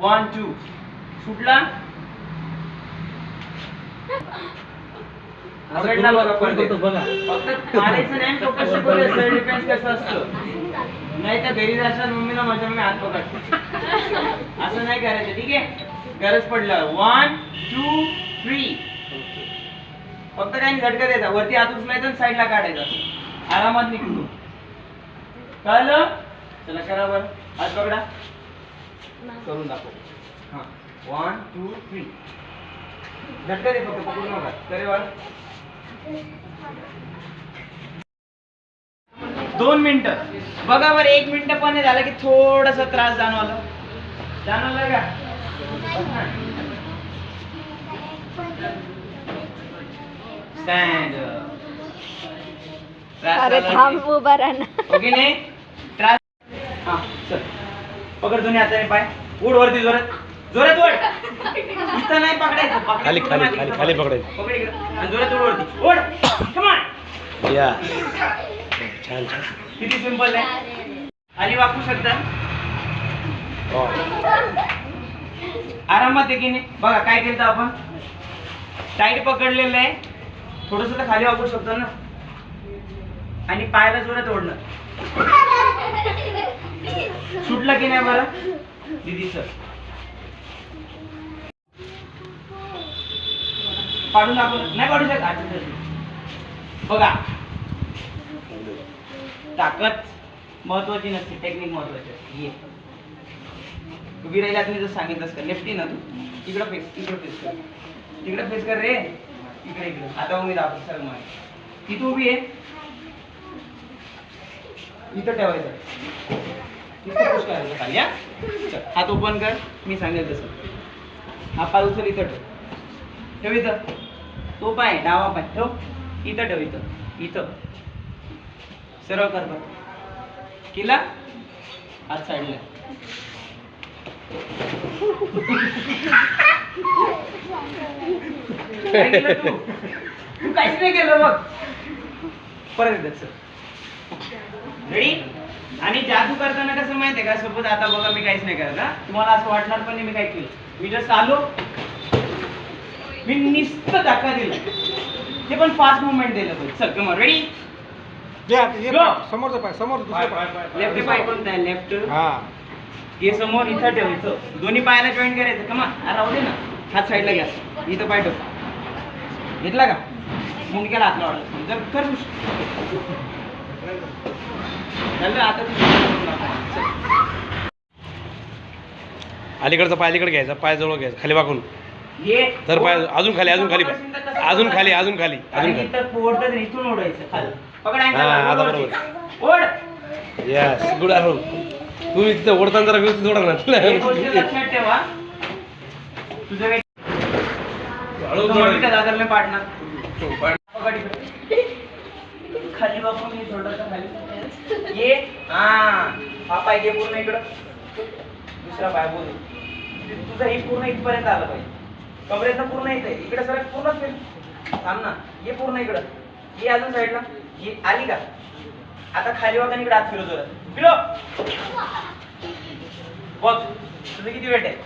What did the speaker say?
1 2 सुटला. आवडला बघा पडतो बघा. फक्त मारायचं नाही तो कसं बोलायचं सेल्फ डिफेन्स कसं असतं. नाही तर घरी जाशाल मम्मीला माझ्या मी हात पकडतो. असं नाही करायचं ठीक आहे. गरज पडलं 1 2 3 फक्त काही झटका द्यायचा. वरती हात उचलायचा आणि साईडला काढायचा. आरामात निघतो. कळलं. चला करा बरं. हात पकडा करून दाखव. हा 1 2 3 झटका दे फक्त पकडू नका. करे वर 2 मिनिटं बघा बरं. 1 मिनिट पण नाही झालं की थोडासा त्रास जाणवला का. स्टँड. अरे थांब उभा राहा ना. ओके नाही त्रास. हा चल पकड दोन्ही हाताने पाय. उड वरती जोरात जोरात ओढ. इथं नाही पकडायचं. खाली खाली खाली खाली पकडायचं. पकड इकडे आणि जोरात ओढ वरती. ओढ कम ऑन. या छान छान. किती सिंपल आहे. खाली वाकू शकता. आरामात आहे की नाही. बघा काय केलं आपण. टाईट पकडलेलं आहे. थोडस तर खाली वाकू शकतो ना. आणि पायाला जोरात ओढणं. सुटलं की नाही बरं दीदी सर. पाडून दाखवलं नाही पाडू शकत. बघा ताकद महत्वाची नसते. टेक्निक महत्वाची असते. ये उभी राहिला तुम्ही जर सांगितलंस का. लेफ्टी ना तू इकडं फेस इकडं फेस कर. तिकडं फेस कर रे. इकडे इकडे. आता उभी दाखव सर मग तिथं उभी आहे. इथं ठेवायचं. इथं पुश करायचं खाली. या हात ओपन कर. मी सांगेल तसं. हा पाय उचल. इथं ठेव. ठेव इथं. तो पाय डावा पाय ठेव. इथं ठेव. इथं इथं सरळ कर बघ. केला हात साईडला. तू काहीच नाही केलं बघ. परत येतात सर रेडी. आणि जादू करताना कसं माहितीये का. सपोज आता बघा मी काहीच नाही करत. हा तुम्हाला असं वाटणार पण नाही मी काय केलं. मी जस्ट आलो. मी नुसतं धक्का दिला. ते पण फास्ट मुवमेंट दिलं पाहिजे. चल कम ऑन रेडी. समोरचा पाय समोर लेफ्ट पाय कोणता आहे. लेफ्ट. हा हे समोर इथं ठेव. इथं दोन्ही पायाला जॉईन करायचं. कमा राहू दे ना. हात साईडला घ्या. इथं पाय ठेव. घेतला का. मुंडक्याला हात लावला जर कर. आता अलीकडचा पाय अलीकडे घ्यायचा. पाय जवळ घ्यायचा खाली वाकून. ये तर पाय अजून खाली अजून खाली अजून खाली अजून खाली अजून खाली. इथं इथून ओढायचं खाली. पकड. हा आता बरोबर. ओढ. यस गुड आरो. तुम्ही तिथं ओढताना जरा व्यवस्थित ओढा ना. एक गोष्ट लक्षात ठेवा. तुझं काही दादरने पाडणार. पकड इकडे. खाली वापरून मी थोडंसं खाली. ये हा पाय घे पूर्ण इकडं. दुसरा पाय बोल. तुझा ही पूर्ण इथपर्यंत आलं पाहिजे. कमरेतनं पूर्ण येते. इकडे सर पूर्ण थांब ना. ये पूर्ण इकडं. ये अजून साईडला. ये आली का. आता खाली वागा इकडे हात फिरवतो. फिरो बघ तुझं किती वेट आहे.